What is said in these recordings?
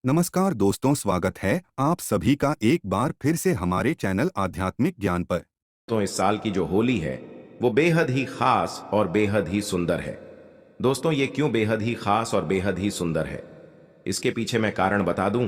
नमस्कार दोस्तों, स्वागत है आप सभी का एक बार फिर से हमारे चैनल आध्यात्मिक ज्ञान पर। तो इस साल की जो होली है वो बेहद ही खास और बेहद ही सुंदर है। दोस्तों, ये क्यों बेहद ही खास और बेहद ही सुंदर है, इसके पीछे मैं कारण बता दूं।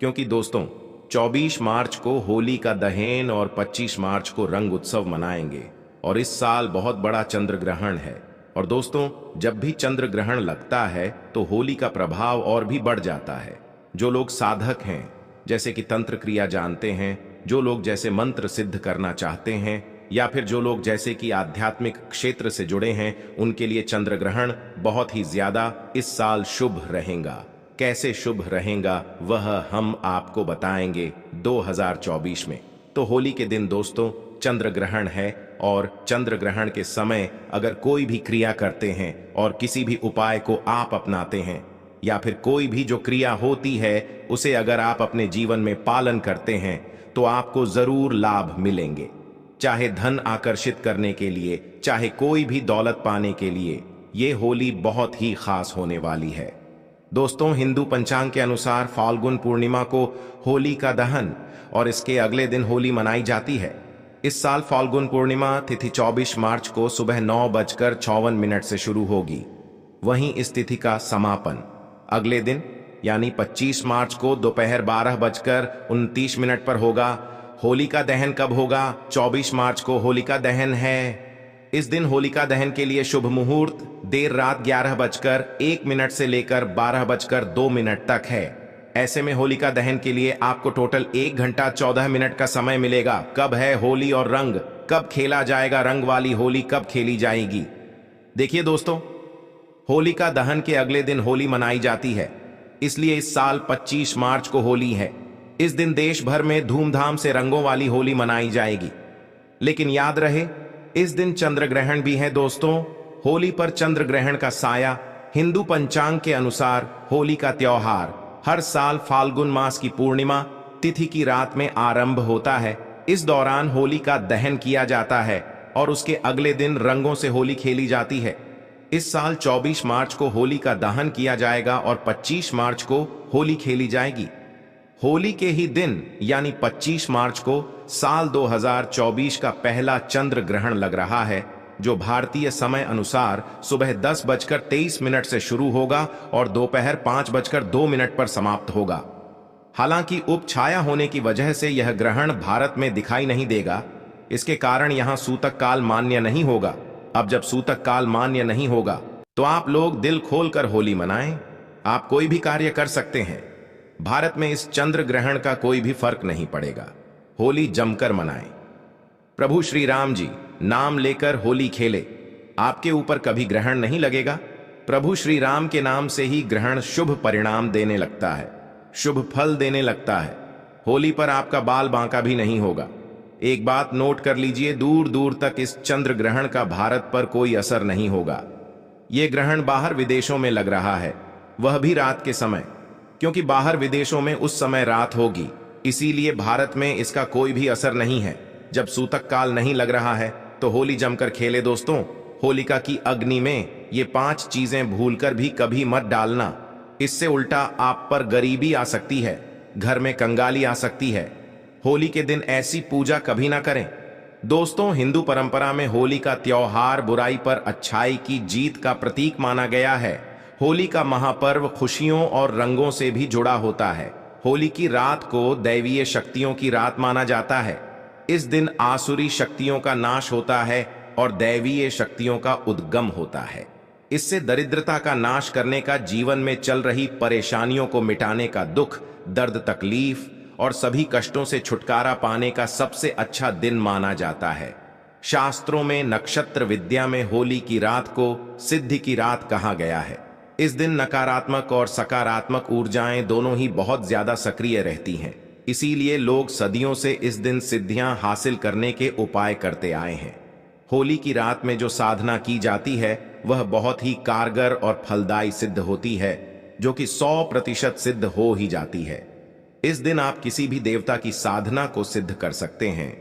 क्योंकि दोस्तों, 24 मार्च को होली का दहन और 25 मार्च को रंग उत्सव मनाएंगे। और इस साल बहुत बड़ा चंद्र ग्रहण है। और दोस्तों, जब भी चंद्र ग्रहण लगता है तो होली का प्रभाव और भी बढ़ जाता है। जो लोग साधक हैं, जैसे कि तंत्र क्रिया जानते हैं, जो लोग जैसे मंत्र सिद्ध करना चाहते हैं, या फिर जो लोग जैसे कि आध्यात्मिक क्षेत्र से जुड़े हैं, उनके लिए चंद्र ग्रहण बहुत ही ज्यादा इस साल शुभ रहेगा। कैसे शुभ रहेगा वह हम आपको बताएंगे 2024 में। तो होली के दिन दोस्तों चंद्र ग्रहण है, और चंद्र ग्रहण के समय अगर कोई भी क्रिया करते हैं और किसी भी उपाय को आप अपनाते हैं, या फिर कोई भी जो क्रिया होती है उसे अगर आप अपने जीवन में पालन करते हैं, तो आपको जरूर लाभ मिलेंगे। चाहे धन आकर्षित करने के लिए, चाहे कोई भी दौलत पाने के लिए, ये होली बहुत ही खास होने वाली है। दोस्तों, हिंदू पंचांग के अनुसार फाल्गुन पूर्णिमा को होली का दहन और इसके अगले दिन होली मनाई जाती है। इस साल फाल्गुन पूर्णिमा तिथि 24 मार्च को सुबह 9:54 से शुरू होगी। वहीं इस तिथि का समापन अगले दिन यानी 25 मार्च को दोपहर 12:29 पर होगा। होली का दहन कब होगा? 24 मार्च को होलिका दहन है। इस दिन होलिका दहन के लिए शुभ मुहूर्त देर रात 11:01 से लेकर 12:02 तक है। ऐसे में होलिका दहन के लिए आपको टोटल 1 घंटा 14 मिनट का समय मिलेगा। कब है होली और रंग कब खेला जाएगा, रंग वाली होली कब खेली जाएगी? देखिए दोस्तों, होलिका दहन के अगले दिन होली मनाई जाती है, इसलिए इस साल 25 मार्च को होली है। इस दिन देश भर में धूमधाम से रंगों वाली होली मनाई जाएगी। लेकिन याद रहे, इस दिन चंद्र ग्रहण भी है दोस्तों। होली पर चंद्र ग्रहण का साया हिंदू पंचांग के अनुसार होली का त्योहार हर साल फाल्गुन मास की पूर्णिमा तिथि की रात में आरंभ होता है। इस दौरान होली का दहन किया जाता है और उसके अगले दिन रंगों से होली खेली जाती है। इस साल 24 मार्च को होली का दहन किया जाएगा और 25 मार्च को होली खेली जाएगी। होली के ही दिन यानी 25 मार्च को साल 2024 का पहला चंद्र ग्रहण लग रहा है, जो भारतीय समय अनुसार सुबह 10:23 से शुरू होगा और दोपहर 5:02 पर समाप्त होगा। हालांकि उपछाया होने की वजह से यह ग्रहण भारत में दिखाई नहीं देगा। इसके कारण यहां सूतक काल मान्य नहीं होगा। अब जब सूतक काल मान्य नहीं होगा तो आप लोग दिल खोलकर होली मनाएं। आप कोई भी कार्य कर सकते हैं। भारत में इस चंद्र ग्रहण का कोई भी फर्क नहीं पड़ेगा। होली जमकर मनाएं। प्रभु श्री राम जी नाम लेकर होली खेले। आपके ऊपर कभी ग्रहण नहीं लगेगा। प्रभु श्री राम के नाम से ही ग्रहण शुभ परिणाम देने लगता है, शुभ फल देने लगता है। होली पर आपका बाल बांका भी नहीं होगा। एक बात नोट कर लीजिए, दूर दूर तक इस चंद्र ग्रहण का भारत पर कोई असर नहीं होगा। यह ग्रहण बाहर विदेशों में लग रहा है, वह भी रात के समय, क्योंकि बाहर विदेशों में उस समय रात होगी, इसीलिए भारत में इसका कोई भी असर नहीं है। जब सूतक काल नहीं लग रहा है तो होली जमकर खेले दोस्तों। होलिका की अग्नि में ये 5 चीजें भूलकर भी कभी मत डालना। इससे उल्टा आप पर गरीबी आ सकती है, घर में कंगाली आ सकती है। होली के दिन ऐसी पूजा कभी ना करें दोस्तों। हिंदू परंपरा में होली का त्योहार बुराई पर अच्छाई की जीत का प्रतीक माना गया है। होली का महापर्व खुशियों और रंगों से भी जुड़ा होता है। होली की रात को दैवीय शक्तियों की रात माना जाता है। इस दिन आसुरी शक्तियों का नाश होता है और दैवीय शक्तियों का उद्गम होता है। इससे दरिद्रता का नाश करने का, जीवन में चल रही परेशानियों को मिटाने का, दुख दर्द तकलीफ और सभी कष्टों से छुटकारा पाने का सबसे अच्छा दिन माना जाता है। शास्त्रों में नक्षत्र विद्या में होली की रात को सिद्धि की रात कहा गया है। इस दिन नकारात्मक और सकारात्मक ऊर्जाएं दोनों ही बहुत ज्यादा सक्रिय रहती हैं। इसीलिए लोग सदियों से इस दिन सिद्धियां हासिल करने के उपाय करते आए हैं। होली की रात में जो साधना की जाती है वह बहुत ही कारगर और फलदायी सिद्ध होती है, जो कि 100% सिद्ध हो ही जाती है। इस दिन आप किसी भी देवता की साधना को सिद्ध कर सकते हैं।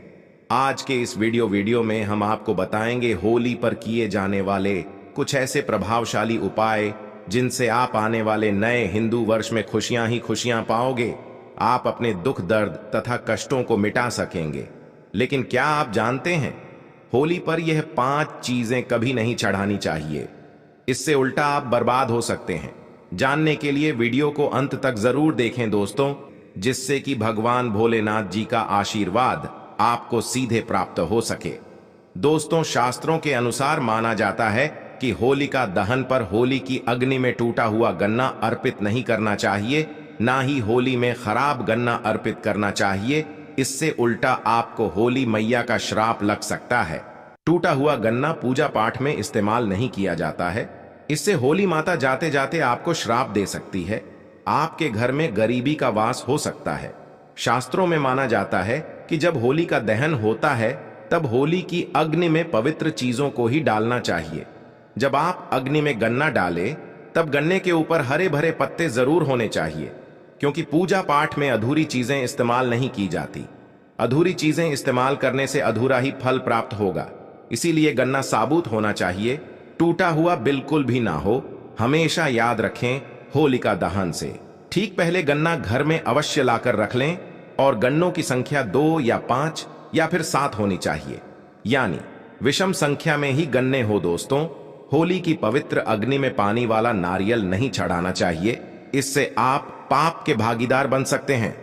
आज के इस वीडियो में हम आपको बताएंगे होली पर किए जाने वाले कुछ ऐसे प्रभावशाली उपाय जिनसे आप आने वाले नए हिंदू वर्ष में खुशियां ही खुशियां पाओगे। आप अपने दुख दर्द तथा कष्टों को मिटा सकेंगे। लेकिन क्या आप जानते हैं, होली पर यह 5 चीजें कभी नहीं चढ़ानी चाहिए। इससे उल्टा आप बर्बाद हो सकते हैं। जानने के लिए वीडियो को अंत तक जरूर देखें दोस्तों, जिससे कि भगवान भोलेनाथ जी का आशीर्वाद आपको सीधे प्राप्त हो सके। दोस्तों, शास्त्रों के अनुसार माना जाता है कि होलिका दहन पर होली की अग्नि में टूटा हुआ गन्ना अर्पित नहीं करना चाहिए, ना ही होली में खराब गन्ना अर्पित करना चाहिए। इससे उल्टा आपको होली मैया का श्राप लग सकता है। टूटा हुआ गन्ना पूजा पाठ में इस्तेमाल नहीं किया जाता है। इससे होली माता जाते जाते आपको श्राप दे सकती है। आपके घर में गरीबी का वास हो सकता है। शास्त्रों में माना जाता है कि जब होली का दहन होता है तब होली की अग्नि में पवित्र चीजों को ही डालना चाहिए। जब आप अग्नि में गन्ना डालें तब गन्ने के ऊपर हरे भरे पत्ते जरूर होने चाहिए, क्योंकि पूजा पाठ में अधूरी चीजें इस्तेमाल नहीं की जाती। अधूरी चीजें इस्तेमाल करने से अधूरा ही फल प्राप्त होगा। इसीलिए गन्ना साबुत होना चाहिए, टूटा हुआ बिल्कुल भी ना हो। हमेशा याद रखें, होलिका दहन से ठीक पहले गन्ना घर में अवश्य लाकर रख लें और गन्नों की संख्या 2 या 5 या फिर 7 होनी चाहिए, यानी विषम संख्या में ही गन्ने हो। दोस्तों, होली की पवित्र अग्नि में पानी वाला नारियल नहीं चढ़ाना चाहिए। इससे आप पाप के भागीदार बन सकते हैं।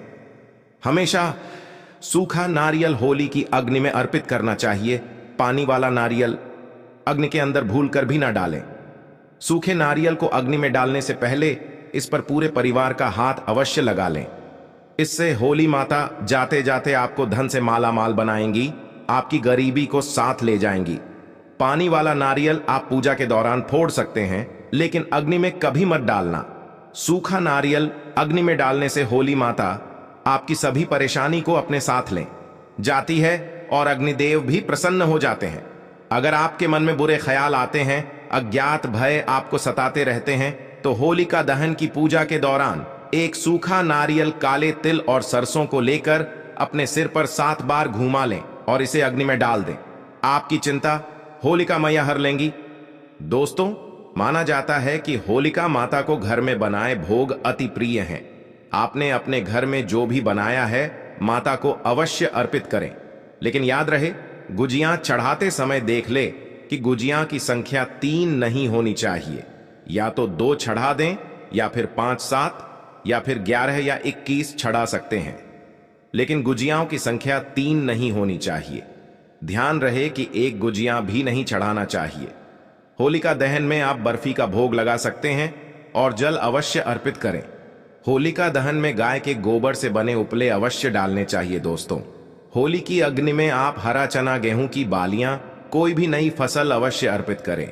हमेशा सूखा नारियल होली की अग्नि में अर्पित करना चाहिए। पानी वाला नारियल अग्नि के अंदर भूलकर भी ना डालें। सूखे नारियल को अग्नि में डालने से पहले इस पर पूरे परिवार का हाथ अवश्य लगा लें। इससे होली माता जाते जाते आपको धन से माला माल बनाएंगी, आपकी गरीबी को साथ ले जाएंगी। पानी वाला नारियल आप पूजा के दौरान फोड़ सकते हैं, लेकिन अग्नि में कभी मत डालना। सूखा नारियल अग्नि में डालने से होली माता आपकी सभी परेशानी को अपने साथ लें जाती है और अग्निदेव भी प्रसन्न हो जाते हैं। अगर आपके मन में बुरे ख्याल आते हैं, अज्ञात भय आपको सताते रहते हैं, तो होलिका दहन की पूजा के दौरान एक सूखा नारियल काले तिल और सरसों को लेकर अपने सिर पर 7 बार घुमा लें और इसे अग्नि में डाल दें। आपकी चिंता होलिका मैया हर लेंगी। दोस्तों, माना जाता है कि होलिका माता को घर में बनाए भोग अति प्रिय हैं। आपने अपने घर में जो भी बनाया है माता को अवश्य अर्पित करें। लेकिन याद रहे, गुजियां चढ़ाते समय देख ले कि गुजियां की संख्या 3 नहीं होनी चाहिए। या तो 2 चढ़ा दें, या फिर 5, 7 या फिर 11 या 21 चढ़ा सकते हैं, लेकिन गुजियाओं की संख्या 3 नहीं होनी चाहिए। ध्यान रहे कि एक गुजिया भी नहीं चढ़ाना चाहिए। होलिका दहन में आप बर्फी का भोग लगा सकते हैं और जल अवश्य अर्पित करें। होलिका दहन में गाय के गोबर से बने उपले अवश्य डालने चाहिए। दोस्तों, होली की अग्नि में आप हरा चना, गेहूं की बालियां, कोई भी नई फसल अवश्य अर्पित करें।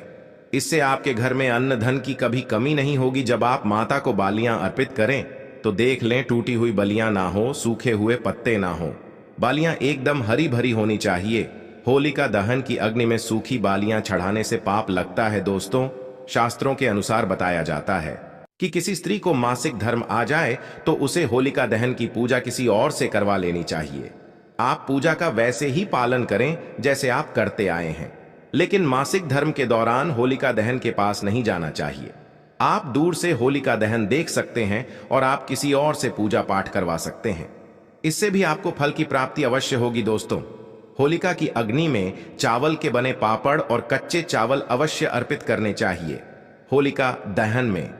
इससे आपके घर में अन्न धन की कभी कमी नहीं होगी। जब आप माता को बालियां अर्पित करें तो देख लें टूटी हुई बलियां ना हो, सूखे हुए पत्ते ना हो। बालियां एकदम हरी भरी होनी चाहिए। होलिका दहन की अग्नि में सूखी बालियां चढ़ाने से पाप लगता है। दोस्तों, शास्त्रों के अनुसार बताया जाता है कि किसी स्त्री को मासिक धर्म आ जाए तो उसे होलिका दहन की पूजा किसी और से करवा लेनी चाहिए। आप पूजा का वैसे ही पालन करें जैसे आप करते आए हैं, लेकिन मासिक धर्म के दौरान होलिका दहन के पास नहीं जाना चाहिए। आप दूर से होलिका दहन देख सकते हैं और आप किसी और से पूजा पाठ करवा सकते हैं। इससे भी आपको फल की प्राप्ति अवश्य होगी। दोस्तों, होलिका की अग्नि में चावल के बने पापड़ और कच्चे चावल अवश्य अर्पित करने चाहिए। होलिका दहन में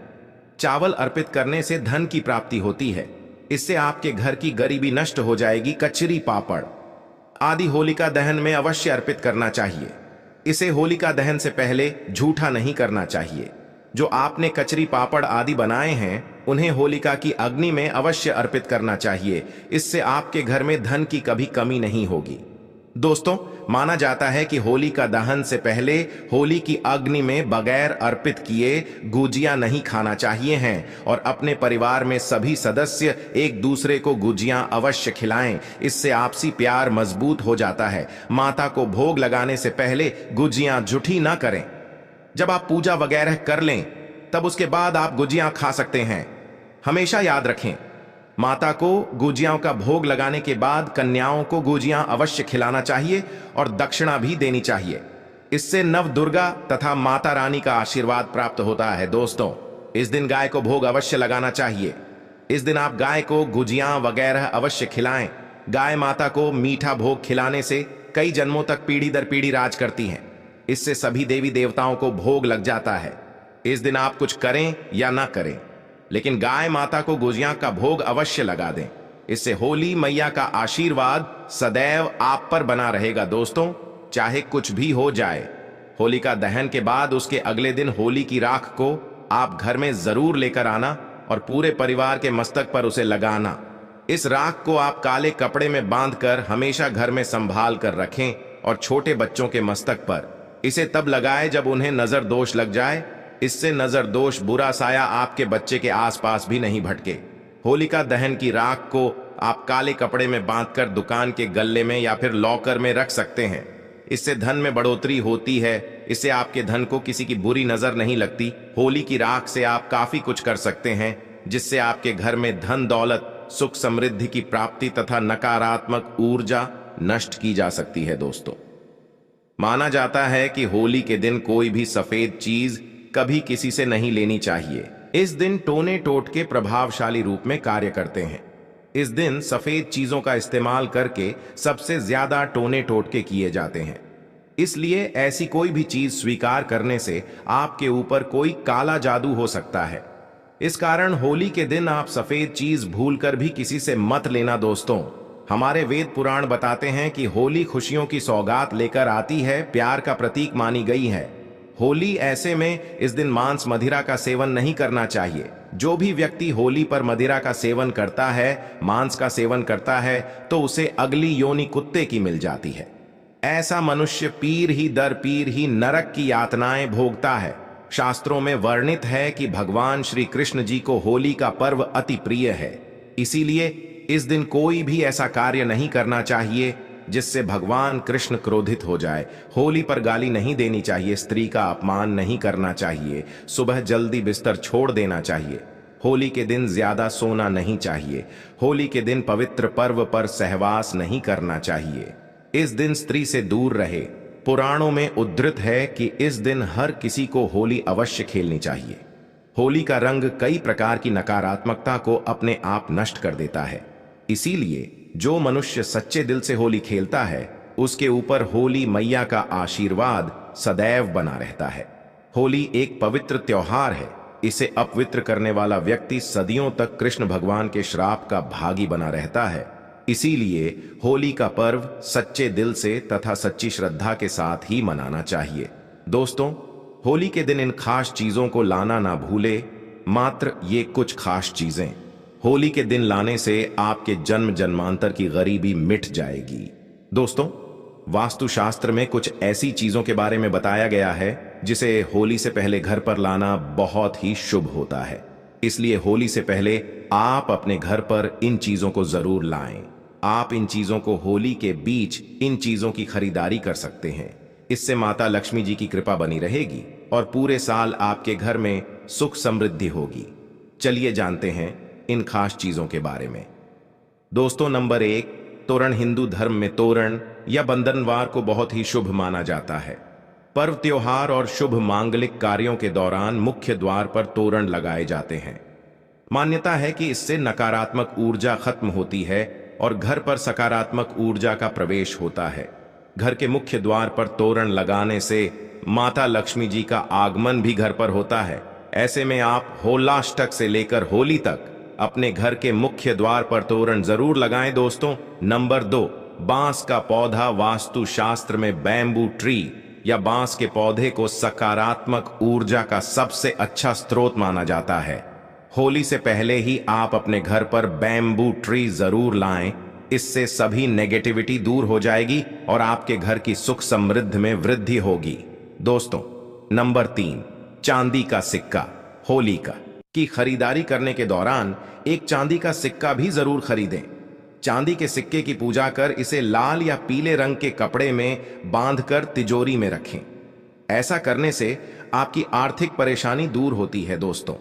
चावल अर्पित करने से धन की प्राप्ति होती है। इससे आपके घर की गरीबी नष्ट हो जाएगी। कचरी, पापड़ आदि होलिका दहन में अवश्य अर्पित करना चाहिए। इसे होलिका दहन से पहले झूठा नहीं करना चाहिए। जो आपने कचरी, पापड़ आदि बनाए हैं उन्हें होलिका की अग्नि में अवश्य अर्पित करना चाहिए। इससे आपके घर में धन की कभी कमी नहीं होगी। दोस्तों, माना जाता है कि होलिका दहन से पहले होली की अग्नि में बगैर अर्पित किए गुजिया नहीं खाना चाहिए हैं और अपने परिवार में सभी सदस्य एक दूसरे को गुजिया अवश्य खिलाएं। इससे आपसी प्यार मजबूत हो जाता है। माता को भोग लगाने से पहले गुजिया झूठी ना करें। जब आप पूजा वगैरह कर लें तब उसके बाद आप गुजिया खा सकते हैं। हमेशा याद रखें, माता को गुजियाओं का भोग लगाने के बाद कन्याओं को गुजियां अवश्य खिलाना चाहिए और दक्षिणा भी देनी चाहिए। इससे नव दुर्गा तथा माता रानी का आशीर्वाद प्राप्त होता है। दोस्तों, इस दिन गाय को भोग अवश्य लगाना चाहिए। इस दिन आप गाय को गुजियां वगैरह अवश्य खिलाएं। गाय माता को मीठा भोग खिलाने से कई जन्मों तक पीढ़ी दर पीढ़ी राज करती हैं। इससे सभी देवी देवताओं को भोग लग जाता है। इस दिन आप कुछ करें या ना करें, लेकिन गाय माता को गुजियां का भोग अवश्य लगा दें। इससे होली मैया का आशीर्वाद सदैव आप पर बना रहेगा दोस्तों, चाहे कुछ भी हो जाए। होलिका दहन के बाद उसके अगले दिन होली की राख को आप घर में जरूर लेकर आना और पूरे परिवार के मस्तक पर उसे लगाना। इस राख को आप काले कपड़े में बांधकर हमेशा घर में संभाल कर रखें और छोटे बच्चों के मस्तक पर इसे तब लगाएं जब उन्हें नजर दोष लग जाए। इससे नजर दोष बुरा साया आपके बच्चे के आसपास भी नहीं भटके। होलिका दहन की राख को आप काले कपड़े में बांधकर दुकान के गल्ले में या फिर लॉकर में रख सकते हैं। इससे धन में बढ़ोतरी होती है। इससे आपके धन को किसी की बुरी नजर नहीं लगती। होली की राख से आप काफी कुछ कर सकते हैं, जिससे आपके घर में धन दौलत सुख समृद्धि की प्राप्ति तथा नकारात्मक ऊर्जा नष्ट की जा सकती है दोस्तों। माना जाता है कि होली के दिन कोई भी सफेद चीज कभी किसी से नहीं लेनी चाहिए। इस दिन टोने टोटके प्रभावशाली रूप में कार्य करते हैं। इस दिन सफेद चीजों का इस्तेमाल करके सबसे ज्यादा टोने टोटके किए जाते हैं। इसलिए ऐसी कोई भी चीज स्वीकार करने से आपके ऊपर कोई काला जादू हो सकता है। इस कारण होली के दिन आप सफेद चीज भूलकर भी किसी से मत लेना दोस्तों। हमारे वेद पुराण बताते हैं कि होली खुशियों की सौगात लेकर आती है, प्यार का प्रतीक मानी गई है। होली ऐसे में इस दिन मांस मदिरा का सेवन नहीं करना चाहिए। जो भी व्यक्ति होली पर मदिरा का सेवन करता है, मांस का सेवन करता है, तो उसे अगली योनि कुत्ते की मिल जाती है। ऐसा मनुष्य पीर ही दर पीर ही नरक की यातनाएं भोगता है। शास्त्रों में वर्णित है कि भगवान श्री कृष्ण जी को होली का पर्व अति प्रिय है। इसीलिए इस दिन कोई भी ऐसा कार्य नहीं करना चाहिए जिससे भगवान कृष्ण क्रोधित हो जाए। होली पर गाली नहीं देनी चाहिए, स्त्री का अपमान नहीं करना चाहिए, सुबह जल्दी बिस्तर छोड़ देना चाहिए। होली के दिन ज्यादा सोना नहीं चाहिए। होली के दिन पवित्र पर्व पर सहवास नहीं करना चाहिए। इस दिन स्त्री से दूर रहे। पुराणों में उद्धृत है कि इस दिन हर किसी को होली अवश्य खेलनी चाहिए। होली का रंग कई प्रकार की नकारात्मकता को अपने आप नष्ट कर देता है। इसीलिए जो मनुष्य सच्चे दिल से होली खेलता है, उसके ऊपर होली मैया का आशीर्वाद सदैव बना रहता है। होली एक पवित्र त्योहार है। इसे अपवित्र करने वाला व्यक्ति सदियों तक कृष्ण भगवान के श्राप का भागी बना रहता है। इसीलिए होली का पर्व सच्चे दिल से तथा सच्ची श्रद्धा के साथ ही मनाना चाहिए। दोस्तों, होली के दिन इन खास चीजों को लाना ना भूले। मात्र ये कुछ खास चीजें होली के दिन लाने से आपके जन्म जन्मांतर की गरीबी मिट जाएगी। दोस्तों, वास्तुशास्त्र में कुछ ऐसी चीजों के बारे में बताया गया है जिसे होली से पहले घर पर लाना बहुत ही शुभ होता है। इसलिए होली से पहले आप अपने घर पर इन चीजों को जरूर लाएं। आप इन चीजों को होली के बीच इन चीजों की खरीदारी कर सकते हैं। इससे माता लक्ष्मी जी की कृपा बनी रहेगी और पूरे साल आपके घर में सुख समृद्धि होगी। चलिए जानते हैं इन खास चीजों के बारे में। दोस्तों, नंबर 1, तोरण। हिंदू धर्म में तोरण या बंधनवार को बहुत ही शुभ माना जाता है। पर्व, त्योहार और शुभ मांगलिक कार्यों के दौरान मुख्य द्वार पर तोरण लगाए जाते हैं। मान्यता है कि इससे नकारात्मक ऊर्जा खत्म होती है और घर पर सकारात्मक ऊर्जा का प्रवेश होता है। घर के मुख्य द्वार पर तोरण लगाने से माता लक्ष्मी जी का आगमन भी घर पर होता है। ऐसे में आप होलाष्टक से लेकर होली तक अपने घर के मुख्य द्वार पर तोरण जरूर लगाएं दोस्तों। नंबर 2, बांस का पौधा। वास्तु शास्त्र में बैम्बू ट्री या बांस के पौधे को सकारात्मक ऊर्जा का सबसे अच्छा स्रोत माना जाता है। होली से पहले ही आप अपने घर पर बैम्बू ट्री जरूर लाएं। इससे सभी नेगेटिविटी दूर हो जाएगी और आपके घर की सुख समृद्धि में वृद्धि होगी। दोस्तों, नंबर 3, चांदी का सिक्का। होली की खरीदारी करने के दौरान एक चांदी का सिक्का भी जरूर खरीदें। चांदी के सिक्के की पूजा कर इसे लाल या पीले रंग के कपड़े में बांधकर तिजोरी में रखें। ऐसा करने से आपकी आर्थिक परेशानी दूर होती है दोस्तों।